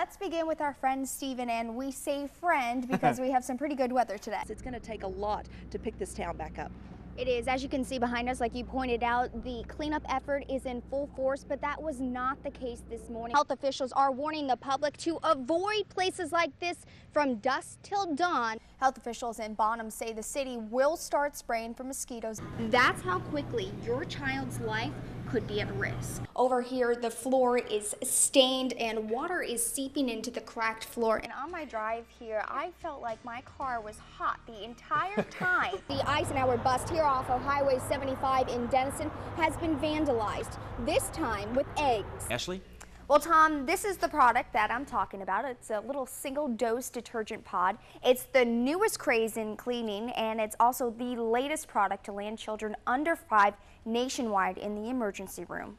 Let's begin with our friend Steven, and we say friend because we have some pretty good weather today. It's going to take a lot to pick this town back up. It is. As you can see behind us, like you pointed out, the cleanup effort is in full force, but that was not the case this morning. Health officials are warning the public to avoid places like this from dusk till dawn. Health officials in Bonham say the city will start spraying for mosquitoes. That's how quickly your child's life could be at risk. Over here, the floor is stained and water is seeping into the cracked floor. And on my drive here, I felt like my car was hot the entire time. The Eisenhower bus here off of Highway 75 in Denison has been vandalized, this time with eggs. Ashley? Well, Tom, this is the product that I'm talking about. It's a little single-dose detergent pod. It's the newest craze in cleaning, and it's also the latest product to land children under 5 nationwide in the emergency room.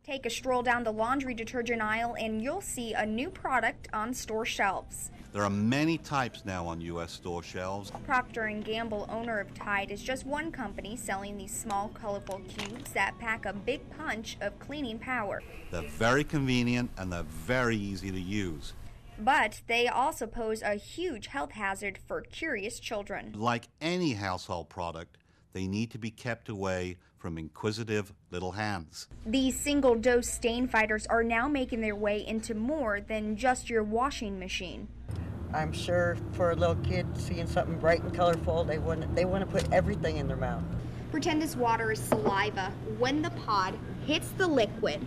Take a stroll down the laundry detergent aisle, and you'll see a new product on store shelves. There are many types now on U.S. store shelves. Procter & Gamble, owner of Tide, is just one company selling these small, colorful cubes that pack a big punch of cleaning power. They're very convenient and they're very easy to use. But they also pose a huge health hazard for curious children. Like any household product, they need to be kept away from inquisitive little hands. These single-dose stain fighters are now making their way into more than just your washing machine. I'm sure for a little kid seeing something bright and colorful, they want to put everything in their mouth. Pretend this water is saliva. When the pod hits the liquid,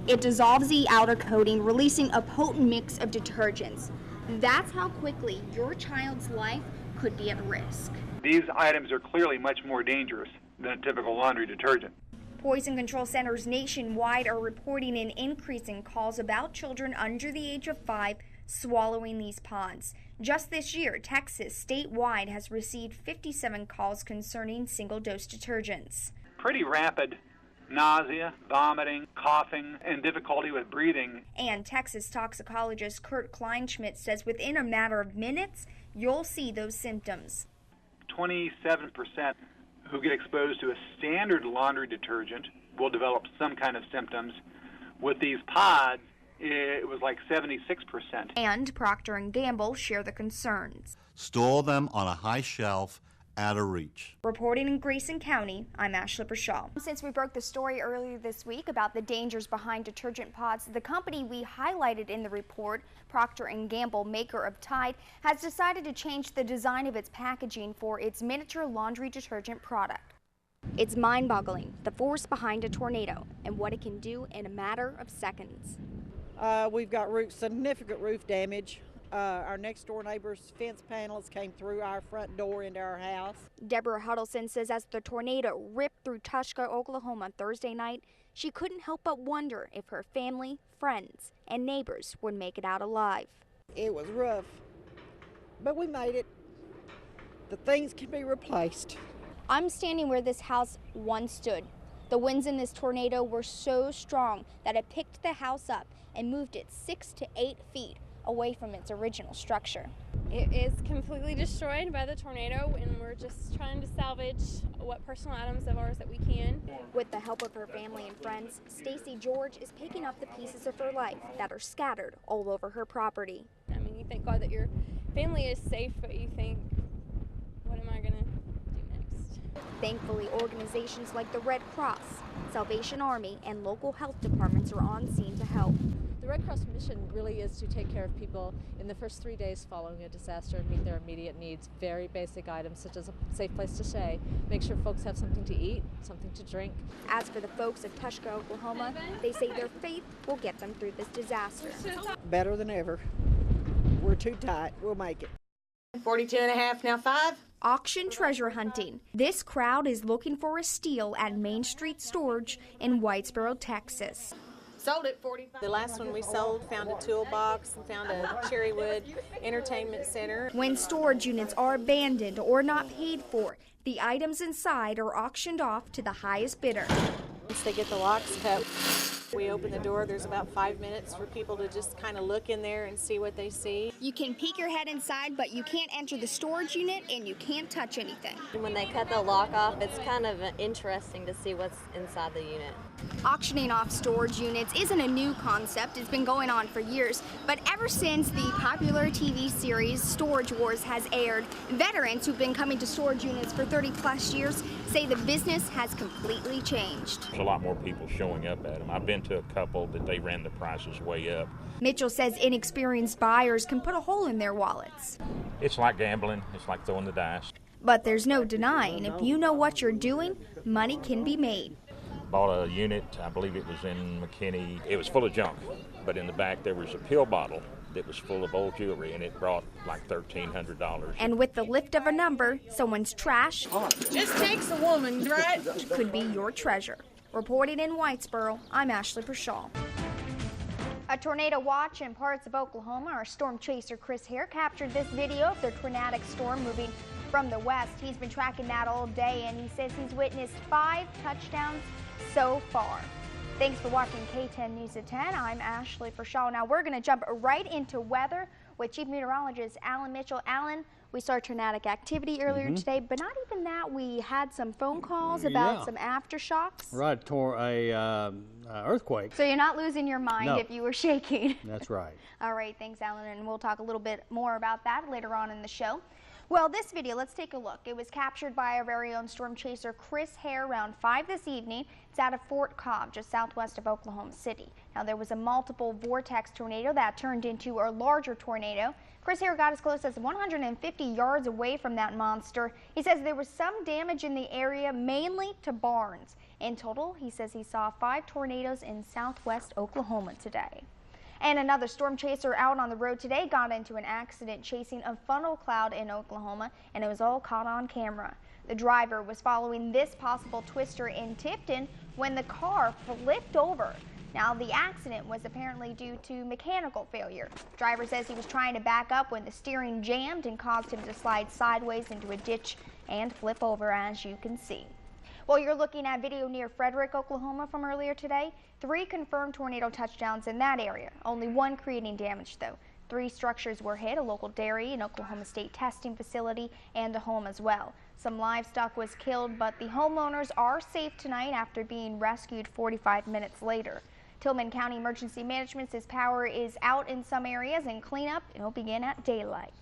it dissolves the outer coating, releasing a potent mix of detergents. That's how quickly your child's life could be at risk. These items are clearly much more dangerous than a typical laundry detergent. Poison control centers nationwide are reporting an increase in calls about children under the age of 5 swallowing these pods. Just this year, Texas statewide has received 57 calls concerning single-dose detergents. Pretty rapid nausea, vomiting, coughing, and difficulty with breathing. And Texas toxicologist Kurt Kleinschmidt says within a matter of minutes, you'll see those symptoms. 27% who get exposed to a standard laundry detergent will develop some kind of symptoms. With these pods, it was like 76%. And Procter & Gamble share the concerns. Store them on a high shelf out of reach. Reporting in Grayson County, I'm Ashley Prchal'S. Since we broke the story earlier this week about the dangers behind detergent pods, the company we highlighted in the report, Procter & Gamble, maker of Tide, has decided to change the design of its packaging for its miniature laundry detergent product. It's mind-boggling, the force behind a tornado and what it can do in a matter of seconds. We've got significant roof damage. Our next door neighbor's fence panels came through our front door into our house. Deborah Huddleston says as the tornado ripped through Tushka, Oklahoma Thursday night, she couldn't help but wonder if her family, friends, and neighbors would make it out alive. It was rough, but we made it. The things can be replaced. I'm standing where this house once stood. The winds in this tornado were so strong that it picked the house up and moved it 6 to 8 feet away from its original structure. It is completely destroyed by the tornado, and we're just trying to salvage what personal items of ours that we can. With the help of her family and friends, Stacy George is picking up the pieces of her life that are scattered all over her property. I mean, you thank God that your family is safe, but you think, what am I going to do next? Thankfully, organizations like the Red Cross, Salvation Army, and local health departments are on scene to help. The Red Cross mission really is to take care of people in the first 3 days following a disaster and meet their immediate needs. Very basic items such as a safe place to stay, make sure folks have something to eat, something to drink. As for the folks of Tushka, Oklahoma, they say their faith will get them through this disaster. Better than ever. We're too tight. We'll make it. 42 and a half, now 5. Auction treasure hunting. This crowd is looking for a steal at Main Street Storage in Whitesboro, Texas. Sold it 45. The last one we sold found a toolbox and found a Cherrywood entertainment center. When storage units are abandoned or not paid for, the items inside are auctioned off to the highest bidder. Once they get the locks cut, We open the door, there's about 5 minutes for people to just kind of look in there and see what they see. You can peek your head inside, but you can't enter the storage unit and you can't touch anything. When they cut the lock off, it's kind of interesting to see what's inside the unit. Auctioning off storage units isn't a new concept. It's been going on for years. But ever since the popular TV series Storage Wars has aired, veterans who've been coming to storage units for 30+ years say the business has completely changed. There's a lot more people showing up at them. I've been to a couple that they ran the prices way up. Mitchell says inexperienced buyers can put a hole in their wallets. It's like gambling. It's like throwing the dice. But there's no denying, if you know what you're doing, money can be made. Bought a unit, I believe it was in McKinney. It was full of junk, but in the back there was a pill bottle that was full of old jewelry, and it brought like $1,300. And with the lift of a number, someone's trash Just takes a woman, right? could be your treasure. Reporting in Whitesboro, I'm Ashley Prchal'S. A tornado watch in parts of Oklahoma. Our storm chaser Chris Hare captured this video of the tornadic storm moving from the west. He's been tracking that all day, and he says he's witnessed 5 touchdowns so far. Thanks for watching K10 News at 10. I'm Ashley Prchal'S. Now we're going to jump right into weather with Chief Meteorologist Alan Mitchell. Alan, we saw tornadic activity earlier today, but not even that. We had some phone calls about some aftershocks. Right, earthquake. So you're not losing your mind if you were shaking. That's right. All right, thanks, Alan, and we'll talk a little bit more about that later on in the show. Well, this video, let's take a look. It was captured by our very own storm chaser Chris Hare around 5 this evening. It's out of Fort Cobb, just southwest of Oklahoma City. Now, there was a multiple vortex tornado that turned into a larger tornado. Chris Hare got as close as 150 yards away from that monster. He says there was some damage in the area, mainly to barns. In total, he says he saw 5 tornadoes in southwest Oklahoma today. And another storm chaser out on the road today got into an accident chasing a funnel cloud in Oklahoma, and it was all caught on camera. The driver was following this possible twister in Tipton when the car flipped over. Now, the accident was apparently due to mechanical failure. The driver says he was trying to back up when the steering jammed and caused him to slide sideways into a ditch and flip over, as you can see. Well, you're looking at video near Frederick, Oklahoma from earlier today. 3 confirmed tornado touchdowns in that area. Only 1 creating damage, though. 3 structures were hit, a local dairy, an Oklahoma State testing facility, and a home as well. Some livestock was killed, but the homeowners are safe tonight after being rescued 45 minutes later. Tillman County Emergency Management says power is out in some areas and cleanup will begin at daylight.